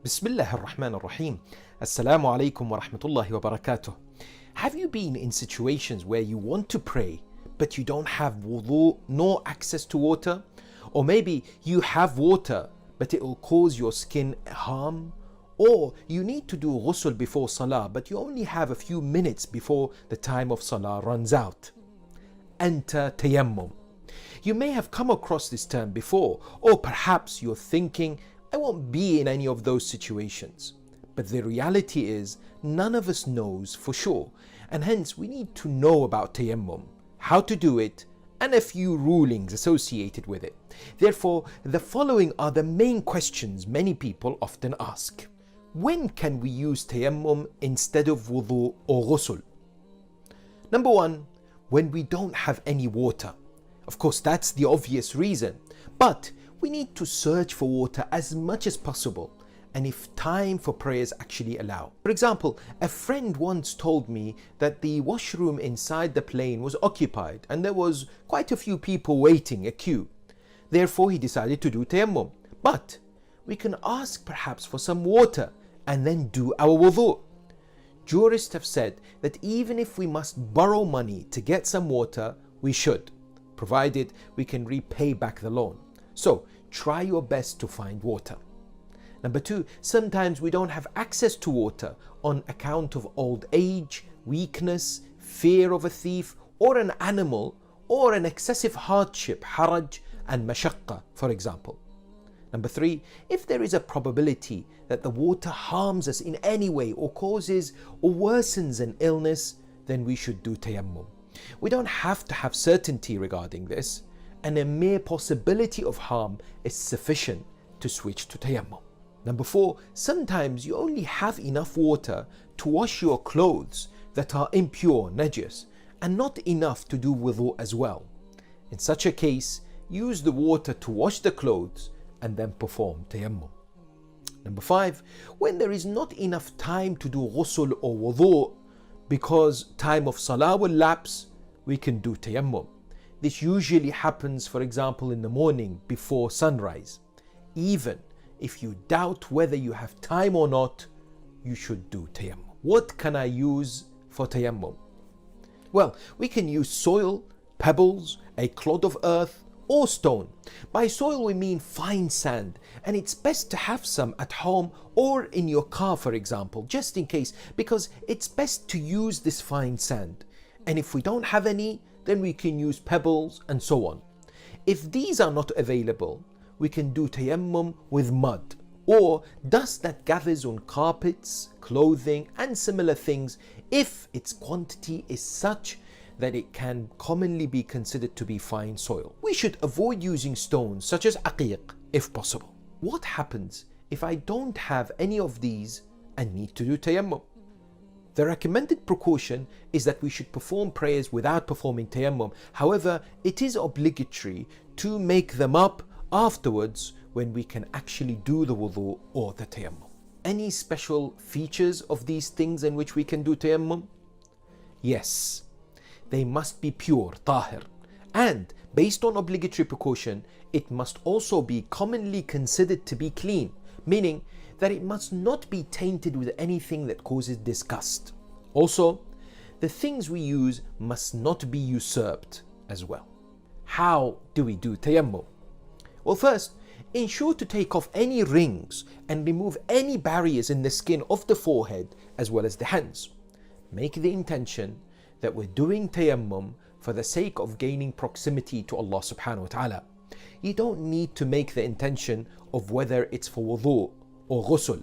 Bismillah ar-Rahman ar-Rahim. Assalamu alaikum wa rahmatullahi wa barakatuh. Have you been in situations where you want to pray but you don't have wudu nor access to water? Or maybe you have water but it will cause your skin harm? Or you need to do ghusl before salah but you only have a few minutes before the time of salah runs out? Enter tayammum. You may have come across this term before, or perhaps you're thinking, I won't be in any of those situations. But the reality is, none of us knows for sure, and hence we need to know about tayammum, how to do it, and a few rulings associated with it. Therefore, the following are the main questions many people often ask. When can we use tayammum instead of wudu or ghusl? Number one, when we don't have any water. Of course, that's the obvious reason, but we need to search for water as much as possible, and if time for prayers actually allow. For example, a friend once told me that the washroom inside the plane was occupied and there was quite a few people waiting, a queue. Therefore, he decided to do tayammum. But we can ask perhaps for some water and then do our wudu. Jurists have said that even if we must borrow money to get some water, we should, provided we can repay back the loan. So try your best to find water. Number two, sometimes we don't have access to water on account of old age, weakness, fear of a thief or an animal, or an excessive hardship, haraj and mashaqqa, for example. Number three, if there is a probability that the water harms us in any way or causes or worsens an illness, then we should do tayammum. We don't have to have certainty regarding this, and a mere possibility of harm is sufficient to switch to tayammum. Number four, sometimes you only have enough water to wash your clothes that are impure, najis, and not enough to do wudu as well. In such a case, use the water to wash the clothes and then perform tayammum. Number five, when there is not enough time to do ghusl or wudu because time of salah will lapse, we can do tayammum. This usually happens, for example, in the morning before sunrise. Even if you doubt whether you have time or not, you should do tayammum. What can I use for tayammum? Well, we can use soil, pebbles, a clod of earth, or stone. By soil we mean fine sand, and it's best to have some at home or in your car, for example, just in case, because it's best to use this fine sand. And if we don't have any, then we can use pebbles and so on. If these are not available, we can do tayammum with mud or dust that gathers on carpets, clothing and similar things if its quantity is such that it can commonly be considered to be fine soil. We should avoid using stones such as aqiq if possible. What happens if I don't have any of these and need to do tayammum? The recommended precaution is that we should perform prayers without performing tayammum. However, it is obligatory to make them up afterwards when we can actually do the wudu or the tayammum. Any special features of these things in which we can do tayammum? Yes, they must be pure, tahir, and based on obligatory precaution, it must also be commonly considered to be clean, meaning that it must not be tainted with anything that causes disgust. Also, the things we use must not be usurped as well. How do we do tayammum? Well, first, ensure to take off any rings and remove any barriers in the skin of the forehead as well as the hands. Make the intention that we're doing tayammum for the sake of gaining proximity to Allah subhanahu wa ta'ala. You don't need to make the intention of whether it's for wudu or ghusl.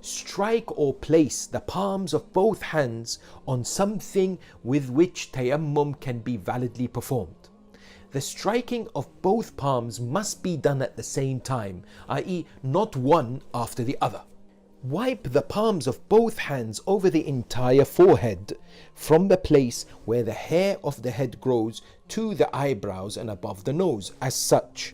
Strike or place the palms of both hands on something with which tayammum can be validly performed. The striking of both palms must be done at the same time, i.e. not one after the other. Wipe the palms of both hands over the entire forehead from the place where the hair of the head grows to the eyebrows and above the nose, as such.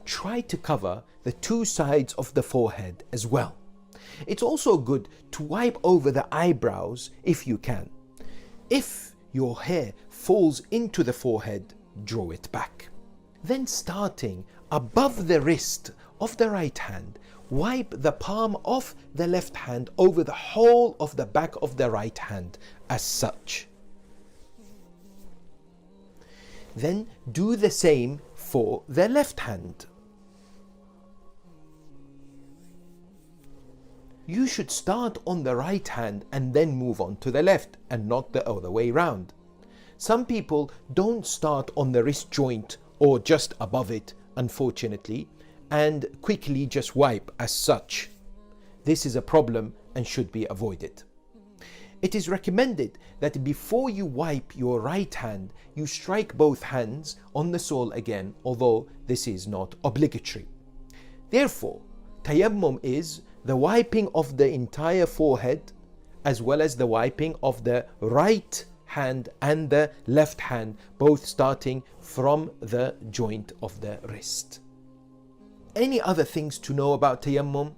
Try to cover the two sides of the forehead as well. It's also good to wipe over the eyebrows if you can. If your hair falls into the forehead, draw it back. Then starting above the wrist of the right hand, wipe the palm of the left hand over the whole of the back of the right hand as such. Then do the same for the left hand. You should start on the right hand and then move on to the left and not the other way round. Some people don't start on the wrist joint or just above it, unfortunately, and quickly just wipe as such. This is a problem and should be avoided. It is recommended that before you wipe your right hand, you strike both hands on the sole again, although this is not obligatory. Therefore, tayammum is the wiping of the entire forehead as well as the wiping of the right hand and the left hand, both starting from the joint of the wrist. Any other things to know about tayammum?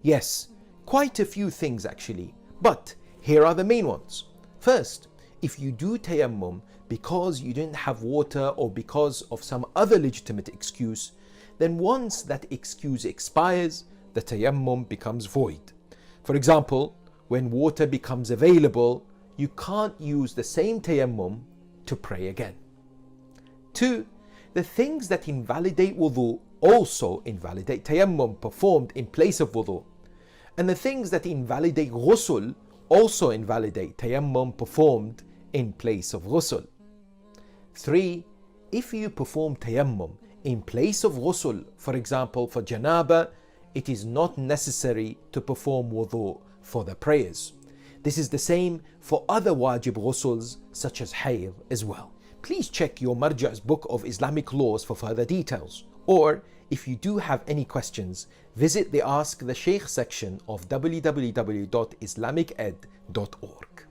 Yes, quite a few things actually, but here are the main ones. First, if you do tayammum because you didn't have water or because of some other legitimate excuse, then once that excuse expires, the tayammum becomes void. For example, when water becomes available, you can't use the same tayammum to pray again. 2. The things that invalidate wudu also invalidate tayammum performed in place of wudu. And the things that invalidate ghusl also invalidate tayammum performed in place of ghusl. 3. If you perform tayammum in place of ghusl, for example for janaba, it is not necessary to perform wudu for the prayers. This is the same for other wajib ghusls such as hayd as well. Please check your Marja''s book of Islamic laws for further details. Or if you do have any questions, visit the Ask the Sheikh section of www.islamiced.org.